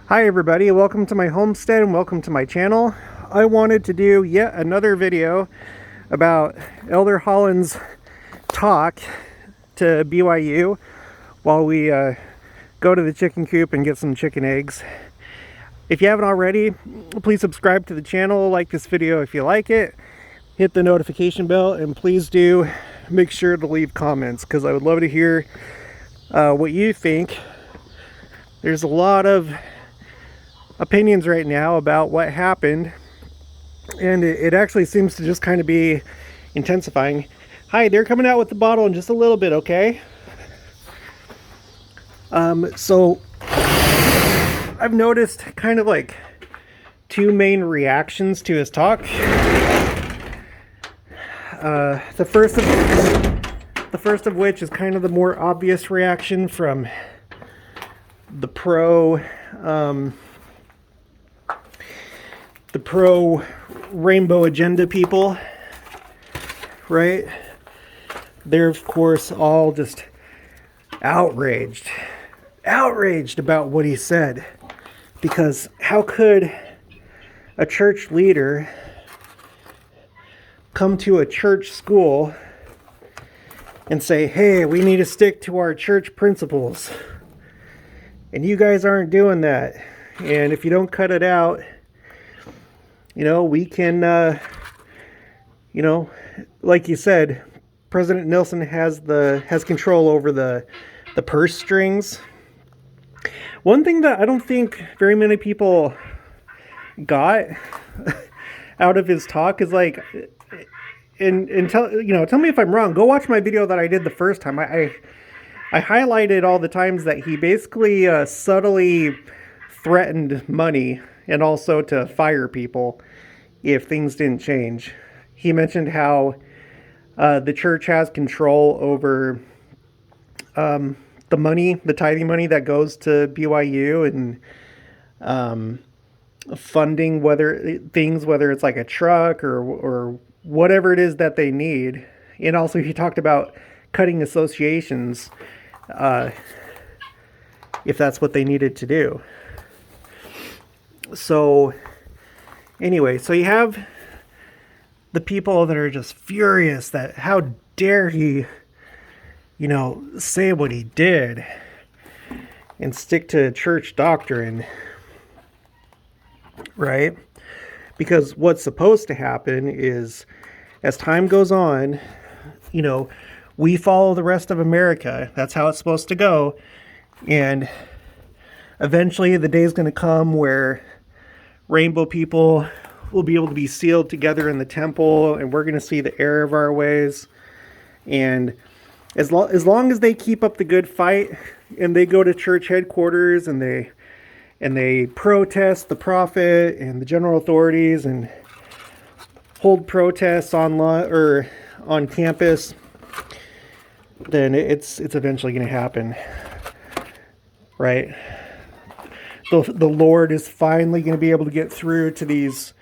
Hi everybody, welcome to my homestead and welcome to my channel. I wanted to do yet another video about Elder Holland's talk to BYU while we go to the chicken coop and get some chicken eggs. If you haven't already, please subscribe to the channel, like this video if you like it, hit the notification bell, and please do make sure to leave comments because I would love to hear what you think. There's a lot of opinions right now about what happened, and it actually seems to just kind of be intensifying. Hi, they're coming out with the bottle in just a little bit, okay? So I've noticed kind of like two main reactions to his talk. The first of which is kind of the more obvious reaction from the pro rainbow agenda people, right? They're of course all just outraged about what he said, because how could a church leader come to a church school and say, hey, we need to stick to our church principles, and you guys aren't doing that, and if you don't cut it out, we can, like you said, President Nelson has control over the purse strings. One thing that I don't think very many people got out of his talk is like, and tell me if I'm wrong. Go watch my video that I did the first time. I highlighted all the times that he basically subtly threatened money and also to fire people if things didn't change. He mentioned how the church has control over the money, the tithing money that goes to BYU, and funding whether it's like a truck or whatever it is that they need. And also he talked about cutting associations if that's what they needed to do. So anyway, so you have the people that are just furious that how dare he, say what he did and stick to church doctrine, right? Because what's supposed to happen is, as time goes on, we follow the rest of America. That's how it's supposed to go. And eventually the day is going to come where rainbow people will be able to be sealed together in the temple, and we're going to see the error of our ways. And as long as they keep up the good fight and they go to church headquarters and they protest the prophet and the general authorities and hold protests online or on campus, then it's eventually going to happen, right? The Lord is finally going to be able to get through to these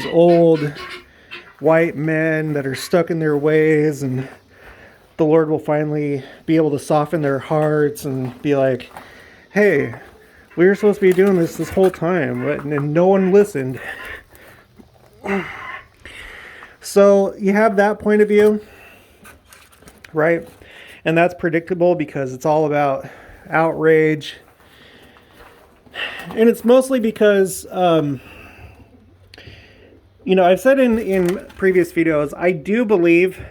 old white men that are stuck in their ways, and the Lord will finally be able to soften their hearts and be like, hey, we were supposed to be doing this whole time, and no one listened. So you have that point of view, right? And that's predictable because it's all about outrage. And it's mostly because, I've said in previous videos, I do believe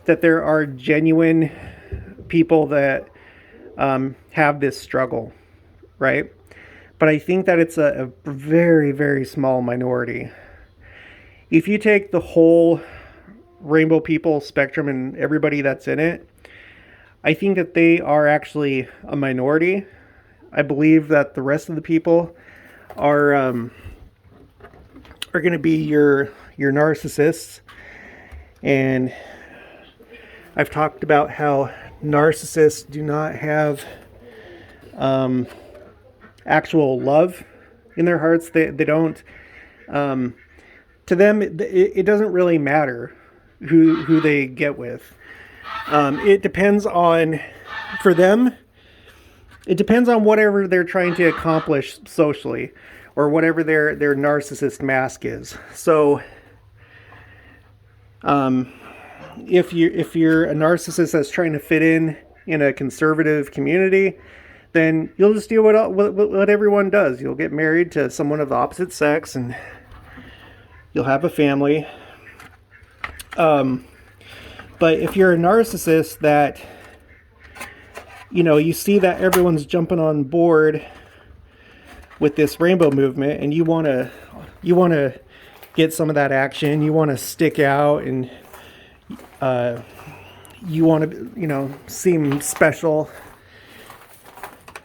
that there are genuine people that have this struggle, right? But I think that it's a very, very small minority. If you take the whole rainbow people spectrum and everybody that's in it, I think that they are actually a minority. I believe that the rest of the people are going to be your narcissists. And I've talked about how narcissists do not have actual love in their hearts. They don't. To them, it doesn't really matter who they get with. It depends on, for them, it depends on whatever they're trying to accomplish socially, or whatever their narcissist mask is. So if you're a narcissist that's trying to fit in a conservative community, then you'll just do what everyone does. You'll get married to someone of the opposite sex, and you'll have a family. But if you're a narcissist that, you see that everyone's jumping on board with this rainbow movement, and you want to get some of that action, you want to stick out, and you want to, seem special,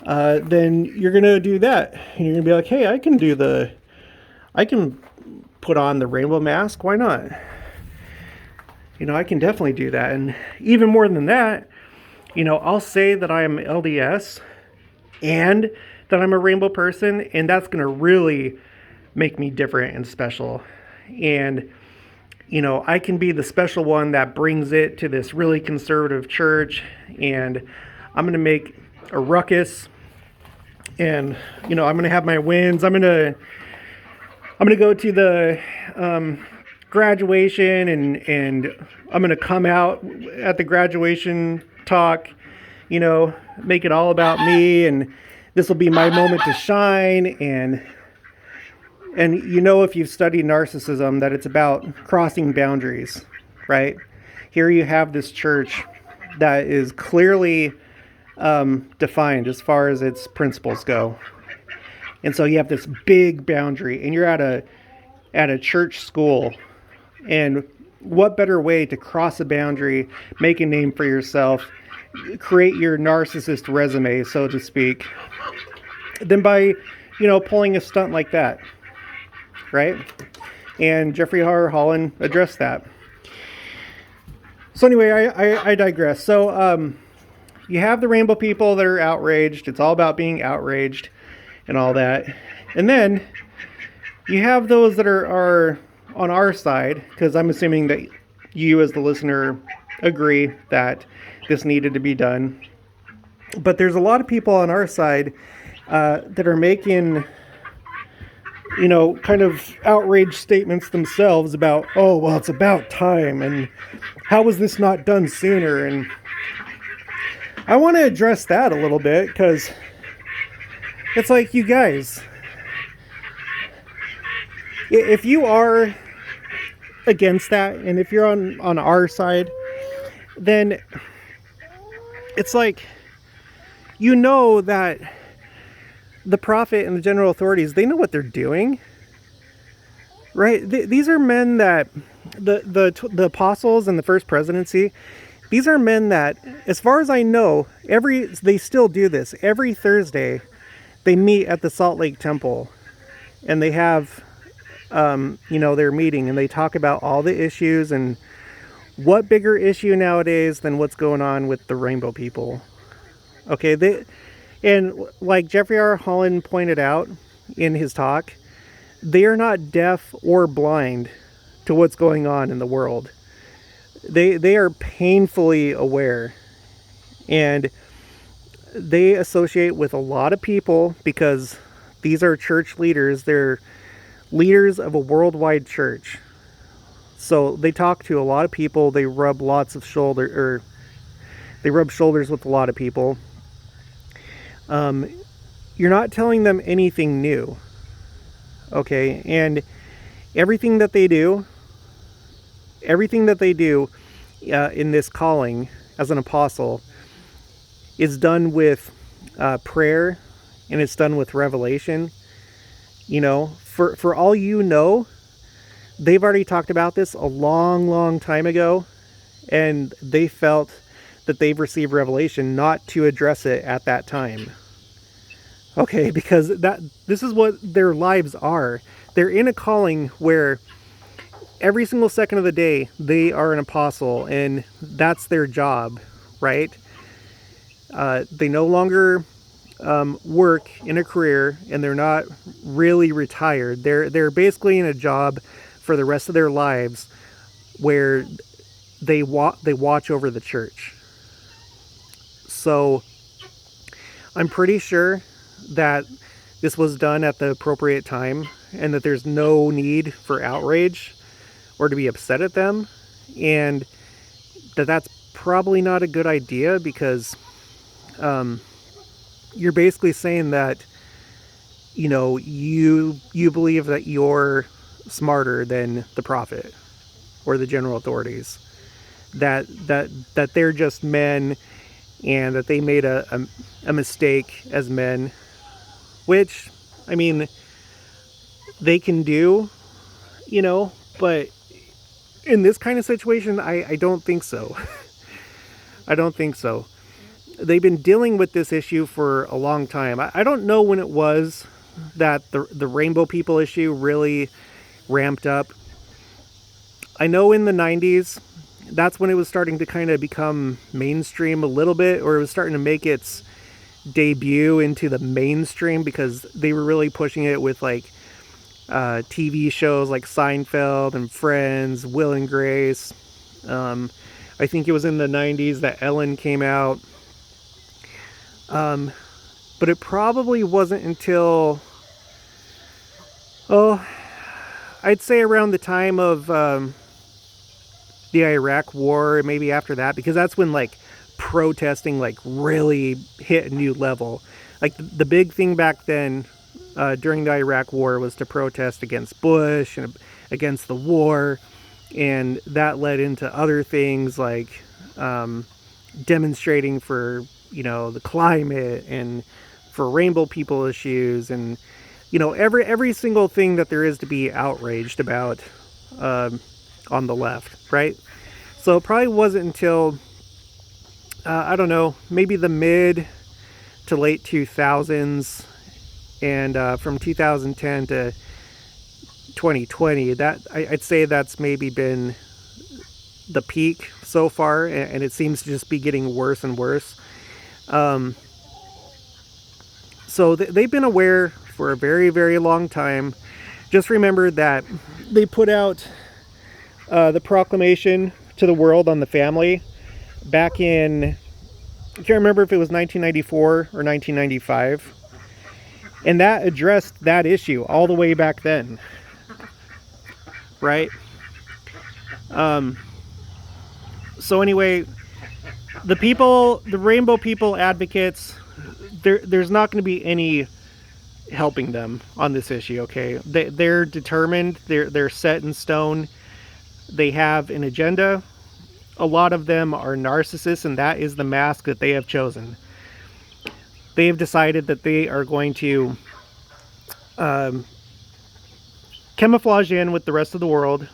then you're going to do that. And you're going to be like, hey, I can put on the rainbow mask. Why not? I can definitely do that. And even more than that, I'll say that I am LDS and that I'm a rainbow person, and that's going to really make me different and special. And, I can be the special one that brings it to this really conservative church, and I'm going to make a ruckus, and, I'm going to have my wins. I'm going to go to the graduation, and I'm going to come out at the graduation talk, make it all about me, and this will be my moment to shine. And if you've studied narcissism, that it's about crossing boundaries, right? Here you have this church that is clearly defined as far as its principles go. And so you have this big boundary, and you're at a church school. And what better way to cross a boundary, make a name for yourself, create your narcissist resume, so to speak, than by, pulling a stunt like that, right? And Jeffrey R. Holland addressed that. So anyway, I digress. So you have the rainbow people that are outraged. It's all about being outraged and all that. And then you have those that are on our side, because I'm assuming that you as the listener agree that this needed to be done. But there's a lot of people on our side that are making, kind of outraged statements themselves about, oh, well, it's about time, and how was this not done sooner? And I want to address that a little bit, because it's like, you guys, if you are against that, and if you're on our side, then it's like, that the prophet and the general authorities, they know what they're doing, right? These are men that the apostles and the first presidency, these are men that, as far as I know, they still do this every Thursday. They meet at the Salt Lake Temple, and they have their meeting, and they talk about all the issues. And what bigger issue nowadays than what's going on with the rainbow people? Okay, and like Jeffrey R. Holland pointed out in his talk, they are not deaf or blind to what's going on in the world. They are painfully aware, and they associate with a lot of people because these are church leaders. They're leaders of a worldwide church. So they talk to a lot of people. They rub shoulders with a lot of people. You're not telling them anything new. Okay, and everything that they do in this calling as an apostle is done with prayer, and it's done with revelation. For all they've already talked about this a long, long time ago, and they felt that they've received revelation not to address it at that time. Okay, because this is what their lives are. They're in a calling where every single second of the day they are an apostle, and that's their job, right? They no longer work in a career, and they're not really retired. They're basically in a job for the rest of their lives where they watch over the church. So I'm pretty sure that this was done at the appropriate time and that there's no need for outrage or to be upset at them, and that's probably not a good idea, because you're basically saying that, you know, you believe that you're smarter than the prophet or the general authorities, that they're just men and that they made a mistake as men, which, I mean, they can do, you know, but in this kind of situation, I don't think so. I don't think so. They've been dealing with this issue for a long time. I don't know when it was that the rainbow people issue really ramped up. I know in the 90s, that's when it was starting to kind of become mainstream a little bit, or it was starting to make its debut into the mainstream, because they were really pushing it with like TV shows like Seinfeld and Friends, Will and Grace. I think it was in the 90s that Ellen came out. But it probably wasn't until, I'd say around the time of the Iraq War, maybe after that, because that's when like protesting like really hit a new level. Like the big thing back then during the Iraq War was to protest against Bush and against the war, and that led into other things like demonstrating for, you know, the climate and for rainbow people issues, and, you know, every single thing that there is to be outraged about on the left, right? So it probably wasn't until I don't know, maybe the mid to late 2000s, and from 2010 to 2020, that I'd say that's maybe been the peak so far, and it seems to just be getting worse and worse. So they've been aware for a very, very long time. Just remember that they put out the proclamation to the world on the family back in, I can't remember if it was 1994 or 1995. And that addressed that issue all the way back then. Right? So anyway, the rainbow people advocates, there's not going to be any helping them on this issue, okay? They're determined, they're set in stone, they have an agenda. A lot of them are narcissists, and that is the mask that they have chosen. They have decided that they are going to camouflage in with the rest of the world.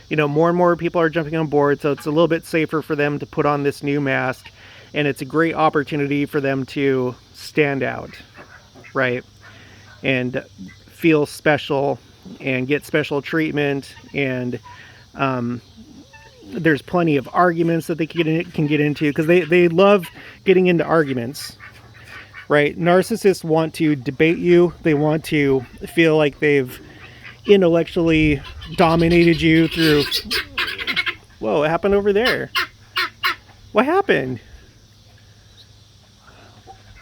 You know, more and more people are jumping on board, so it's a little bit safer for them to put on this new mask, and it's a great opportunity for them to stand out, right? And feel special and get special treatment, and there's plenty of arguments that they can get into, because they love getting into arguments, right? Narcissists want to debate you. They want to feel like they've intellectually dominated you through... Whoa, what happened over there? What happened?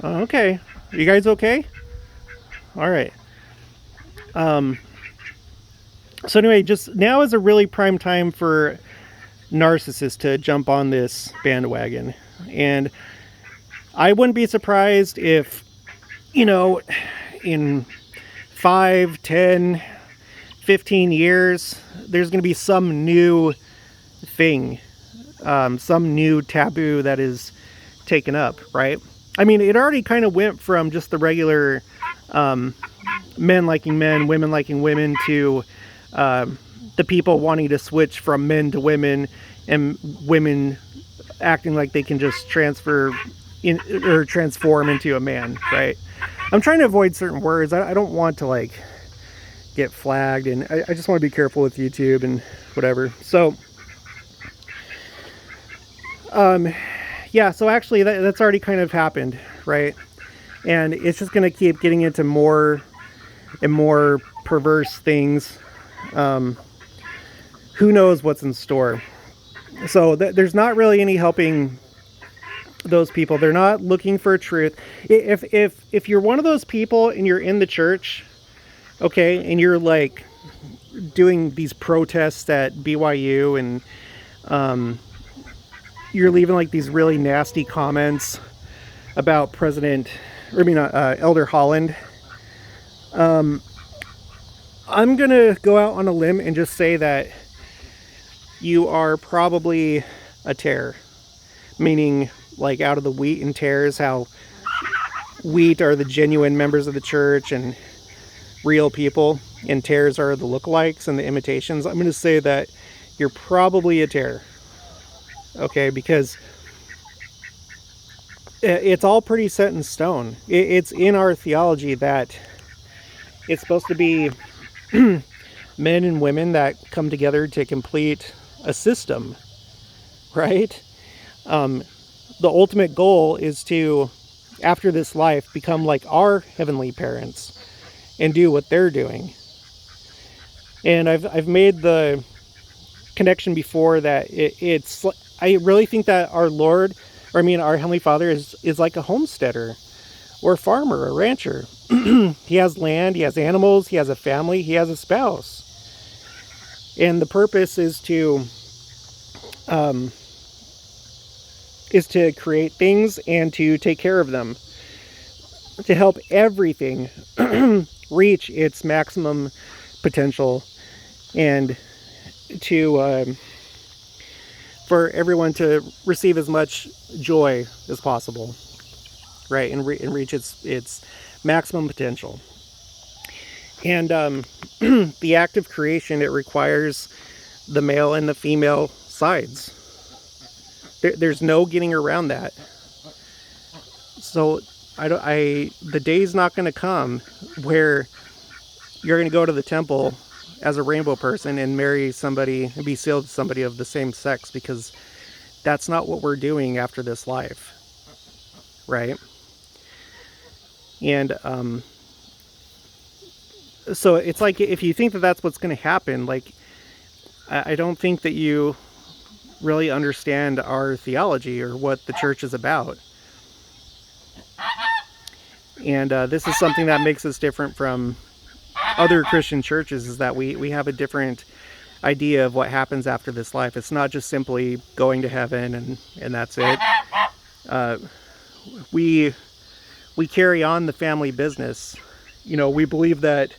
Oh, okay. Are you guys okay? All right. So anyway, just now is a really prime time for narcissists to jump on this bandwagon. And I wouldn't be surprised if, you know, in 5, 10, 15 years, there's going to be some new thing, some new taboo that is taken up, right? I mean, it already kind of went from just the regular men liking men, women liking women, to the people wanting to switch from men to women, and women acting like they can just transform into a man, right? I'm trying to avoid certain words. I don't want to like get flagged, and I just want to be careful with YouTube and whatever. So yeah, so actually that's already kind of happened, right? And it's just going to keep getting into more and more perverse things. Who knows what's in store? So there's not really any helping those people. They're not looking for truth. If you're one of those people and you're in the church, okay, and you're like doing these protests at BYU, and you're leaving like these really nasty comments about Elder Holland, I'm gonna go out on a limb and just say that you are probably a tare, meaning like out of the wheat and tares, how wheat are the genuine members of the church and real people, and tares are the lookalikes and the imitations. I'm going to say that you're probably a tare, okay, because it's all pretty set in stone. It's in our theology that it's supposed to be men and women that come together to complete a system, right? The ultimate goal is to, after this life, become like our heavenly parents and do what they're doing. And I've made the connection before that I really think that our Heavenly Father is like a homesteader or a farmer or a rancher. He has land, he has animals, he has a family, he has a spouse. And the purpose is to create things and to take care of them, to help everything reach its maximum potential, and to for everyone to receive as much joy as possible, right, and reach its maximum potential. And the act of creation, it requires the male and the female sides. There's no getting around that. So the day's not going to come where you're going to go to the temple as a rainbow person and marry somebody and be sealed to somebody of the same sex, because that's not what we're doing after this life, right? And so it's like, if you think that that's what's going to happen, like, I don't think that you really understand our theology or what the church is about. And this is something that makes us different from other Christian churches, is that we have a different idea of what happens after this life. It's not just simply going to heaven and that's it. We carry on the family business. We believe that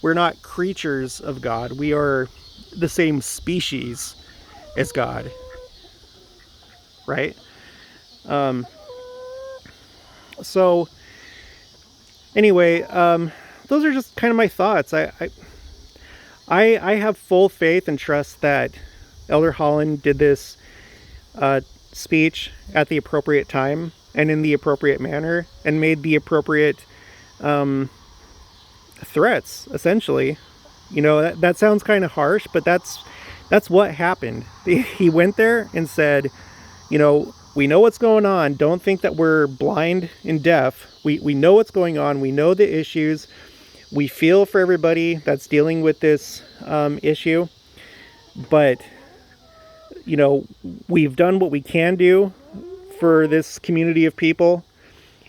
we're not creatures of God. We are the same species as God, right? So anyway, those are just kind of my thoughts. I have full faith and trust that Elder Holland did this speech at the appropriate time and in the appropriate manner, and made the appropriate threats, essentially. That sounds kind of harsh, but that's what happened. He went there and said, we know what's going on. Don't think that we're blind and deaf. We know what's going on. We know the issues. We feel for everybody that's dealing with this issue. But, we've done what we can do for this community of people.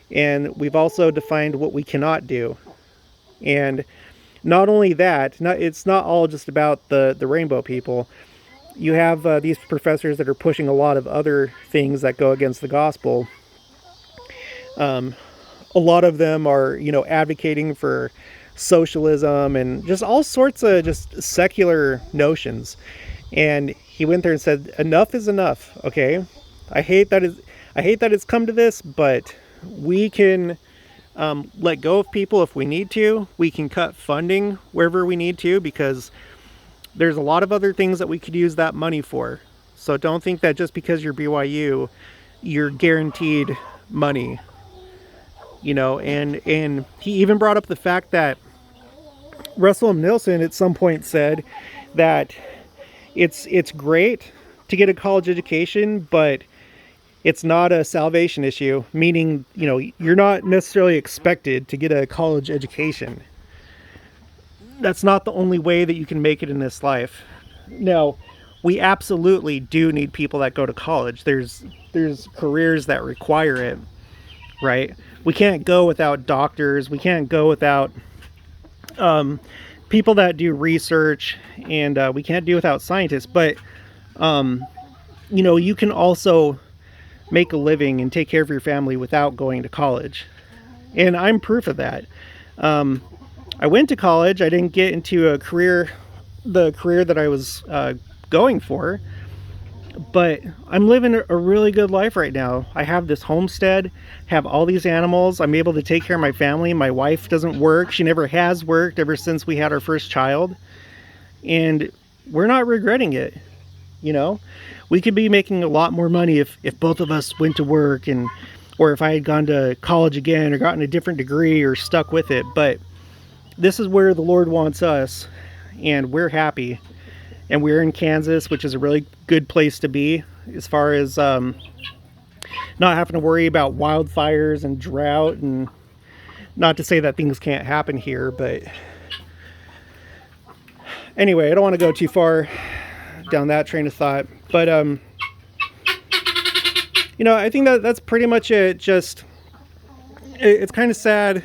And we've also defined what we cannot do. And not only that, it's not all just about the rainbow people. You have these professors that are pushing a lot of other things that go against the gospel. A lot of them are, advocating for socialism and just all sorts of just secular notions. And he went there and said, enough is enough. Okay. I hate that it's come to this, but we can let go of people if we need to. We can cut funding wherever we need to, because there's a lot of other things that we could use that money for. So don't think that just because you're BYU, you're guaranteed money. And he even brought up the fact that Russell M. Nelson at some point said that it's great to get a college education, but it's not a salvation issue, meaning, you're not necessarily expected to get a college education. That's not the only way that you can make it in this life. Now, we absolutely do need people that go to college. There's careers that require it, right? We can't go without doctors. We can't go without people that do research, and we can't do without scientists. But you know, you can also make a living and take care of your family without going to college, and I'm proof of that. I went to college. I didn't get into the career that I was going for, but I'm living a really good life right now. I have this homestead, have all these animals. I'm able to take care of my family. My wife doesn't work. She never has worked ever since we had our first child, and we're not regretting it. You know, we could be making a lot more money if both of us went to work, and or if I had gone to college again or gotten a different degree or stuck with it. But this is where the Lord wants us, and we're happy. And we're in Kansas, which is a really good place to be as far as not having to worry about wildfires and drought. And not to say that things can't happen here, but anyway, I don't want to go too far down that train of thought. But you know, I think that's pretty much it. Just it's kind of sad.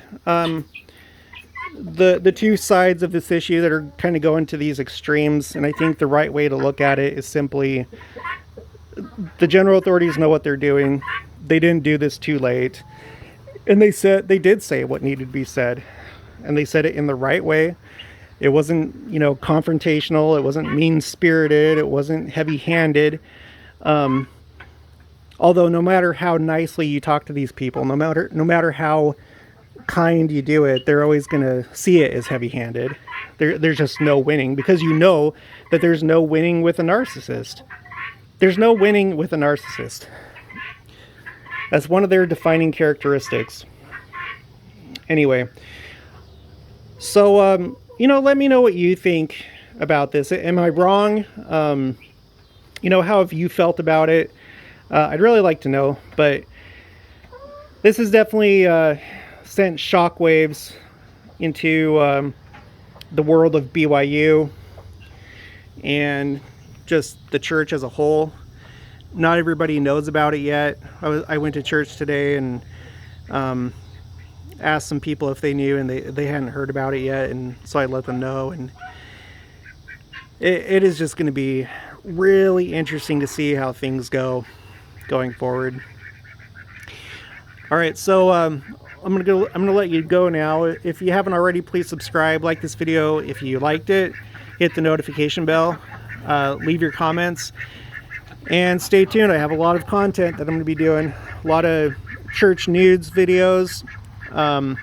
The two sides of this issue that are kind of going to these extremes, and I think the right way to look at it is simply the general authorities know what they're doing. They didn't do this too late, and they did say what needed to be said, and they said it in the right way. It wasn't, you know, confrontational. It wasn't mean-spirited. It wasn't heavy-handed. Although no matter how nicely you talk to these people, no matter how kind you do it, they're always going to see it as heavy-handed. There's just no winning, because you know that there's no winning with a narcissist. There's no winning with a narcissist. That's one of their defining characteristics. Anyway, so you know, let me know what you think about this. Am I wrong? You know, how have you felt about it? I'd really like to know, but this is definitely sent shockwaves into the world of BYU and just the church as a whole. Not everybody knows about it yet. I went to church today and asked some people if they knew, and they hadn't heard about it yet, and so I let them know. And it is just going to be really interesting to see how things go going forward. All right, so I'm gonna let you go now. If you haven't already, please subscribe, like this video if you liked it, hit the notification bell, leave your comments, and stay tuned. I have a lot of content that I'm going to be doing, a lot of church news videos. We're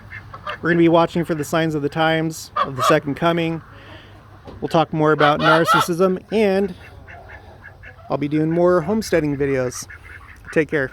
going to be watching for the signs of the times of the second coming. We'll talk more about narcissism, and I'll be doing more homesteading videos. Take care.